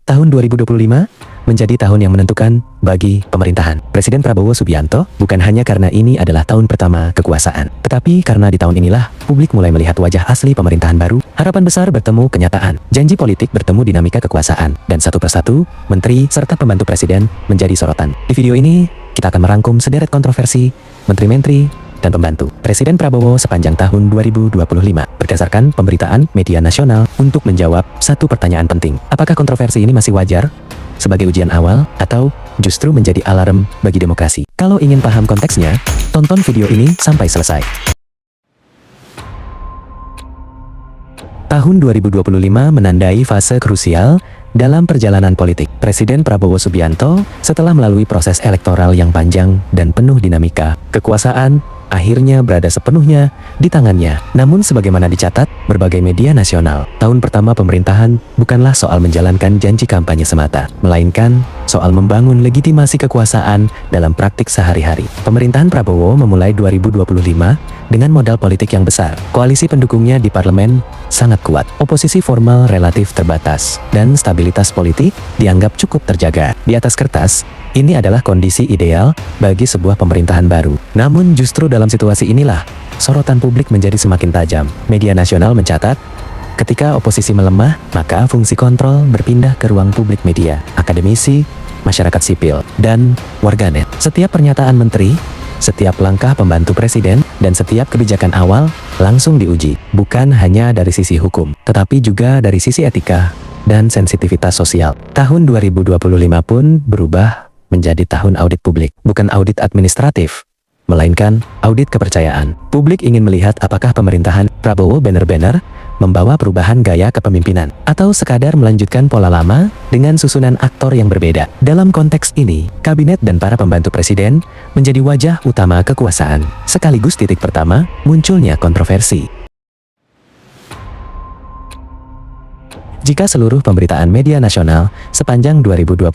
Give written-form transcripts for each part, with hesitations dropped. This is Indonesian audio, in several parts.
Tahun 2025 menjadi tahun yang menentukan bagi pemerintahan Presiden Prabowo Subianto, bukan hanya karena ini adalah tahun pertama kekuasaan, tetapi karena di tahun inilah publik mulai melihat wajah asli pemerintahan baru, harapan besar bertemu kenyataan, janji politik bertemu dinamika kekuasaan, dan satu persatu, menteri serta pembantu presiden menjadi sorotan. Di video ini, kita akan merangkum sederet kontroversi, menteri-menteri, dan pembantu Presiden Prabowo sepanjang tahun 2025 berdasarkan pemberitaan media nasional untuk menjawab satu pertanyaan penting. Apakah kontroversi ini masih wajar sebagai ujian awal atau justru menjadi alarm bagi demokrasi? Kalau ingin paham konteksnya, tonton video ini sampai selesai. Tahun 2025 menandai fase krusial dalam perjalanan politik Presiden Prabowo Subianto setelah melalui proses elektoral yang panjang dan penuh dinamika. Kekuasaan akhirnya berada sepenuhnya di tangannya. Namun sebagaimana dicatat berbagai media nasional, tahun pertama pemerintahan bukanlah soal menjalankan janji kampanye semata, melainkan soal membangun legitimasi kekuasaan dalam praktik sehari-hari. Pemerintahan Prabowo memulai 2025 dengan modal politik yang besar. Koalisi pendukungnya di parlemen sangat kuat, oposisi formal relatif terbatas, dan stabilitas politik dianggap cukup terjaga. Di atas kertas, ini adalah kondisi ideal bagi sebuah pemerintahan baru. Namun justru dalam situasi inilah, sorotan publik menjadi semakin tajam. Media nasional mencatat, ketika oposisi melemah, maka fungsi kontrol berpindah ke ruang publik media, akademisi, masyarakat sipil, dan warganet. Setiap pernyataan menteri, setiap langkah pembantu presiden, dan setiap kebijakan awal langsung diuji, bukan hanya dari sisi hukum, tetapi juga dari sisi etika dan sensitivitas sosial. Tahun 2025 pun berubah menjadi tahun audit publik, bukan audit administratif, melainkan audit kepercayaan. Publik ingin melihat apakah pemerintahan Prabowo benar-benar membawa perubahan gaya kepemimpinan, atau sekadar melanjutkan pola lama dengan susunan aktor yang berbeda. Dalam konteks ini, kabinet dan para pembantu presiden menjadi wajah utama kekuasaan. Sekaligus titik pertama munculnya kontroversi. Jika seluruh pemberitaan media nasional sepanjang 2025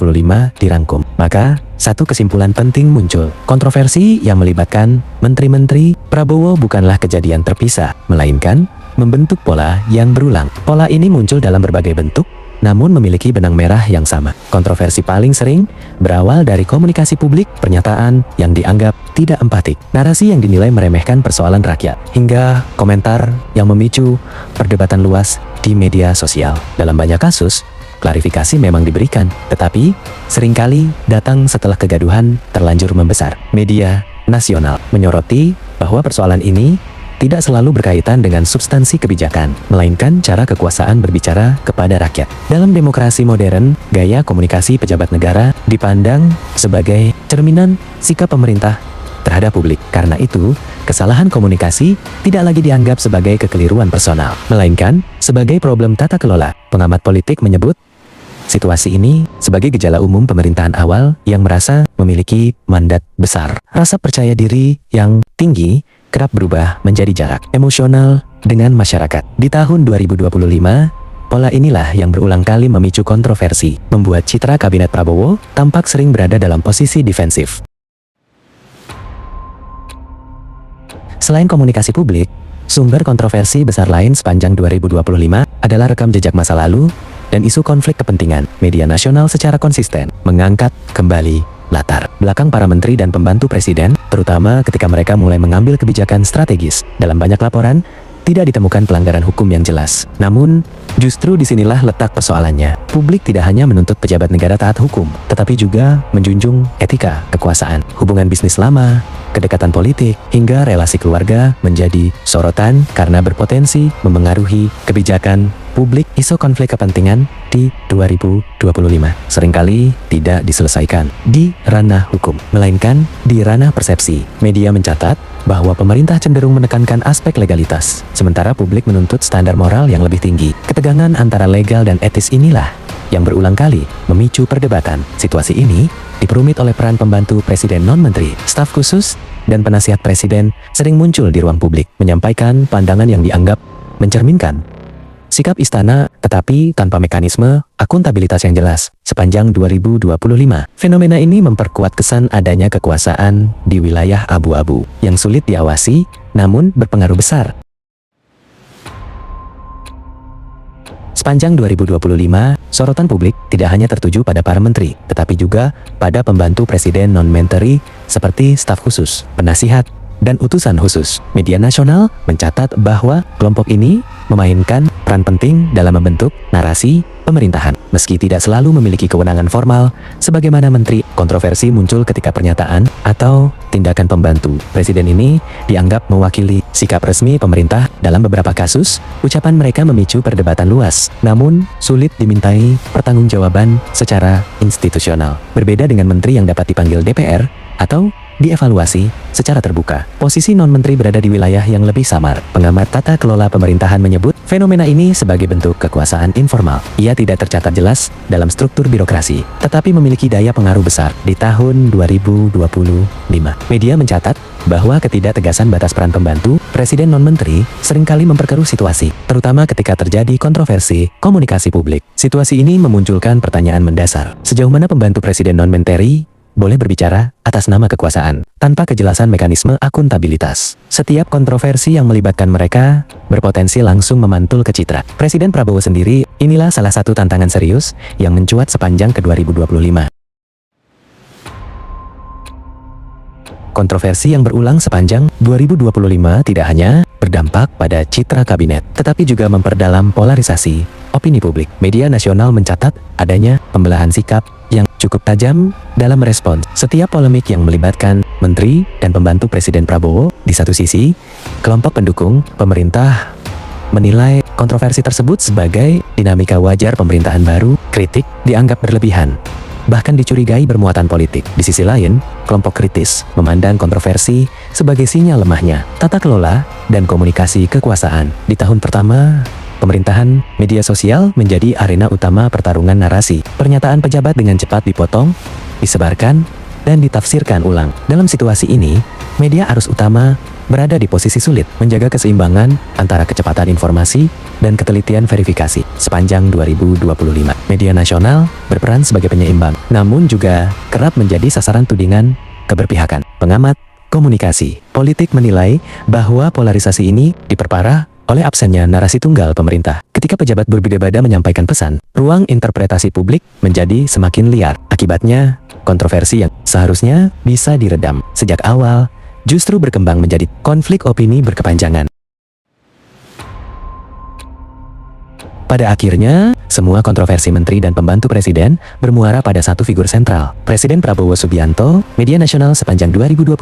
dirangkum, maka satu kesimpulan penting muncul. Kontroversi yang melibatkan menteri-menteri Prabowo bukanlah kejadian terpisah, melainkan membentuk pola yang berulang. Pola ini muncul dalam berbagai bentuk, namun memiliki benang merah yang sama. Kontroversi paling sering berawal dari komunikasi publik, pernyataan yang dianggap tidak empatik, narasi yang dinilai meremehkan persoalan rakyat, hingga komentar yang memicu perdebatan luas di media sosial. Dalam banyak kasus, klarifikasi memang diberikan, tetapi seringkali datang setelah kegaduhan terlanjur membesar. Media nasional menyoroti bahwa persoalan ini tidak selalu berkaitan dengan substansi kebijakan, melainkan cara kekuasaan berbicara kepada rakyat. Dalam demokrasi modern, gaya komunikasi pejabat negara dipandang sebagai cerminan sikap pemerintah terhadap publik. Karena itu, kesalahan komunikasi tidak lagi dianggap sebagai kekeliruan personal, melainkan sebagai problem tata kelola. Pengamat politik menyebut situasi ini sebagai gejala umum pemerintahan awal yang merasa memiliki mandat besar. Rasa percaya diri yang tinggi kerap berubah menjadi jarak emosional dengan masyarakat. Di tahun 2025, pola inilah yang berulang kali memicu kontroversi, membuat citra kabinet Prabowo tampak sering berada dalam posisi defensif. Selain komunikasi publik, sumber kontroversi besar lain sepanjang 2025 adalah rekam jejak masa lalu dan isu konflik kepentingan. Media nasional secara konsisten mengangkat kembali latar belakang para menteri dan pembantu presiden, terutama ketika mereka mulai mengambil kebijakan strategis. Dalam banyak laporan, tidak ditemukan pelanggaran hukum yang jelas. Namun, justru disinilah letak persoalannya. Publik tidak hanya menuntut pejabat negara taat hukum, tetapi juga menjunjung etika kekuasaan. Hubungan bisnis lama, kedekatan politik, hingga relasi keluarga menjadi sorotan karena berpotensi memengaruhi kebijakan publik. Isu konflik kepentingan di 2025 seringkali tidak diselesaikan di ranah hukum, melainkan di ranah persepsi. Media mencatat bahwa pemerintah cenderung menekankan aspek legalitas, sementara publik menuntut standar moral yang lebih tinggi. Ketegangan antara legal dan etis inilah yang berulang kali memicu perdebatan. Situasi ini diperumit oleh peran pembantu presiden non-menteri, staf khusus, dan penasihat presiden sering muncul di ruang publik, menyampaikan pandangan yang dianggap mencerminkan sikap istana, tetapi tanpa mekanisme akuntabilitas yang jelas. Sepanjang 2025, fenomena ini memperkuat kesan adanya kekuasaan di wilayah abu-abu yang sulit diawasi, namun berpengaruh besar. Sepanjang 2025, sorotan publik tidak hanya tertuju pada para menteri, tetapi juga pada pembantu presiden non-menteri seperti staf khusus, penasihat, dan utusan khusus. Media nasional mencatat bahwa kelompok ini memainkan peran penting dalam membentuk narasi pemerintahan. Meski tidak selalu memiliki kewenangan formal, sebagaimana menteri, kontroversi muncul ketika pernyataan atau tindakan pembantu presiden ini dianggap mewakili sikap resmi pemerintah. Dalam beberapa kasus, ucapan mereka memicu perdebatan luas, namun sulit dimintai pertanggungjawaban secara institusional. Berbeda dengan menteri yang dapat dipanggil DPR atau dievaluasi secara terbuka. Posisi non-menteri berada di wilayah yang lebih samar. Pengamat tata kelola pemerintahan menyebut fenomena ini sebagai bentuk kekuasaan informal. Ia tidak tercatat jelas dalam struktur birokrasi, tetapi memiliki daya pengaruh besar. Di tahun 2025, media mencatat bahwa ketidaktegasan batas peran pembantu presiden non-menteri seringkali memperkeruh situasi, terutama ketika terjadi kontroversi komunikasi publik. Situasi ini memunculkan pertanyaan mendasar. Sejauh mana pembantu presiden non-menteri boleh berbicara atas nama kekuasaan, tanpa kejelasan mekanisme akuntabilitas? Setiap kontroversi yang melibatkan mereka berpotensi langsung memantul ke citra Presiden Prabowo sendiri. Inilah salah satu tantangan serius yang mencuat sepanjang ke 2025. Kontroversi yang berulang sepanjang 2025 tidak hanya berdampak pada citra kabinet, tetapi juga memperdalam polarisasi opini publik. Media nasional mencatat adanya pembelahan sikap yang cukup tajam dalam merespons setiap polemik yang melibatkan menteri dan pembantu Presiden Prabowo. Di satu sisi, kelompok pendukung pemerintah menilai kontroversi tersebut sebagai dinamika wajar pemerintahan baru. Kritik dianggap berlebihan, bahkan dicurigai bermuatan politik. Di sisi lain, kelompok kritis memandang kontroversi sebagai sinyal lemahnya tata kelola dan komunikasi kekuasaan. Di tahun pertama pemerintahan, media sosial menjadi arena utama pertarungan narasi. Pernyataan pejabat dengan cepat dipotong, disebarkan, dan ditafsirkan ulang. Dalam situasi ini, media arus utama berada di posisi sulit, menjaga keseimbangan antara kecepatan informasi dan ketelitian verifikasi. Sepanjang 2025, media nasional berperan sebagai penyeimbang, namun juga kerap menjadi sasaran tudingan keberpihakan. Pengamat komunikasi politik menilai bahwa polarisasi ini diperparah oleh absennya narasi tunggal pemerintah. Ketika pejabat berbeda-beda menyampaikan pesan, ruang interpretasi publik menjadi semakin liar. Akibatnya, kontroversi yang seharusnya bisa diredam sejak awal justru berkembang menjadi konflik opini berkepanjangan. Pada akhirnya, semua kontroversi menteri dan pembantu presiden bermuara pada satu figur sentral, Presiden Prabowo Subianto. Media nasional sepanjang 2025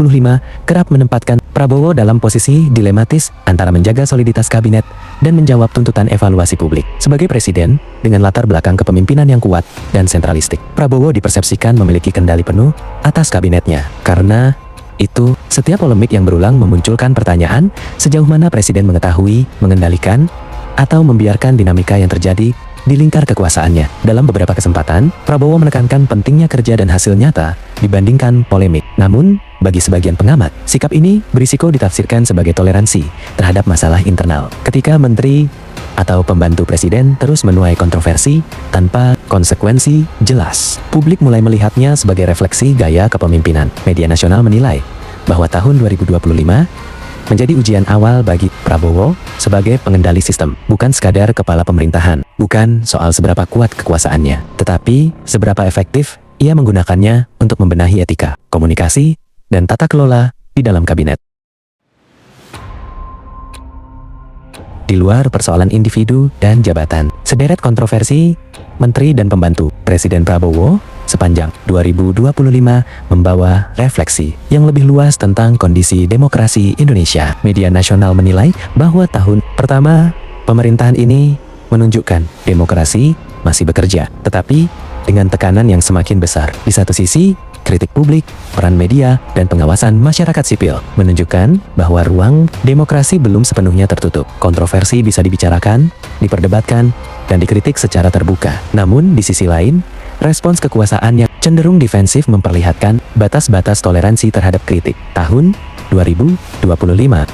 kerap menempatkan Prabowo dalam posisi dilematis antara menjaga soliditas kabinet dan menjawab tuntutan evaluasi publik. Sebagai presiden, dengan latar belakang kepemimpinan yang kuat dan sentralistik, Prabowo dipersepsikan memiliki kendali penuh atas kabinetnya. Karena itu, setiap polemik yang berulang memunculkan pertanyaan sejauh mana presiden mengetahui, mengendalikan, atau membiarkan dinamika yang terjadi di lingkar kekuasaannya. Dalam beberapa kesempatan, Prabowo menekankan pentingnya kerja dan hasil nyata dibandingkan polemik. Namun, bagi sebagian pengamat, sikap ini berisiko ditafsirkan sebagai toleransi terhadap masalah internal. Ketika menteri atau pembantu presiden terus menuai kontroversi tanpa konsekuensi jelas, publik mulai melihatnya sebagai refleksi gaya kepemimpinan. Media nasional menilai bahwa tahun 2025 menjadi ujian awal bagi Prabowo sebagai pengendali sistem. Bukan sekadar kepala pemerintahan, bukan soal seberapa kuat kekuasaannya, tetapi seberapa efektif ia menggunakannya untuk membenahi etika, komunikasi, dan tata kelola di dalam kabinet. Di luar persoalan individu dan jabatan, sederet kontroversi menteri dan pembantu Presiden Prabowo sepanjang 2025 membawa refleksi yang lebih luas tentang kondisi demokrasi Indonesia. Media nasional menilai bahwa tahun pertama pemerintahan ini menunjukkan demokrasi masih bekerja, tetapi dengan tekanan yang semakin besar. Di satu sisi, kritik publik, peran media, dan pengawasan masyarakat sipil menunjukkan bahwa ruang demokrasi belum sepenuhnya tertutup. Kontroversi bisa dibicarakan, diperdebatkan, dan dikritik secara terbuka. Namun, di sisi lain, respons kekuasaan yang cenderung defensif memperlihatkan batas-batas toleransi terhadap kritik. Tahun 2025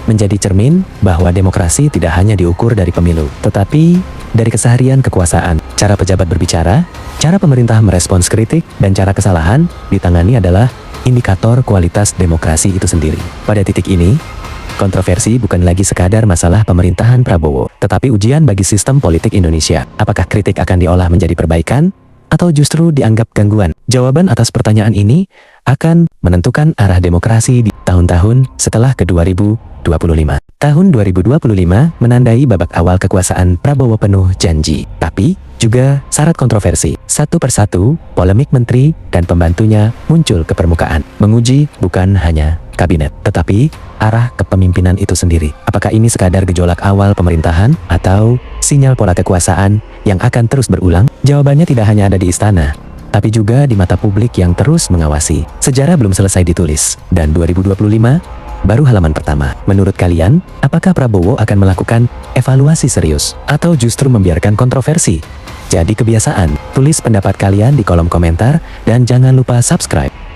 menjadi cermin bahwa demokrasi tidak hanya diukur dari pemilu, tetapi dari keseharian kekuasaan. Cara pejabat berbicara, cara pemerintah merespons kritik, dan cara kesalahan ditangani adalah indikator kualitas demokrasi itu sendiri. Pada titik ini, Kontroversi bukan lagi sekadar masalah pemerintahan Prabowo, tetapi ujian bagi sistem politik Indonesia. Apakah kritik akan diolah menjadi perbaikan, atau justru dianggap gangguan? Jawaban atas pertanyaan ini akan menentukan arah demokrasi di tahun-tahun setelah ke-2025. Tahun 2025 menandai babak awal kekuasaan Prabowo penuh janji, tapi juga syarat kontroversi. Satu persatu, polemik menteri dan pembantunya muncul ke permukaan, menguji bukan hanya kabinet, tetapi arah kepemimpinan itu sendiri. Apakah ini sekadar gejolak awal pemerintahan atau sinyal pola kekuasaan yang akan terus berulang? Jawabannya tidak hanya ada di istana, tapi juga di mata publik yang terus mengawasi. Sejarah belum selesai ditulis, dan 2025 baru halaman pertama. Menurut kalian, apakah Prabowo akan melakukan evaluasi serius atau justru membiarkan kontroversi jadi kebiasaan? Tulis pendapat kalian di kolom komentar dan jangan lupa subscribe.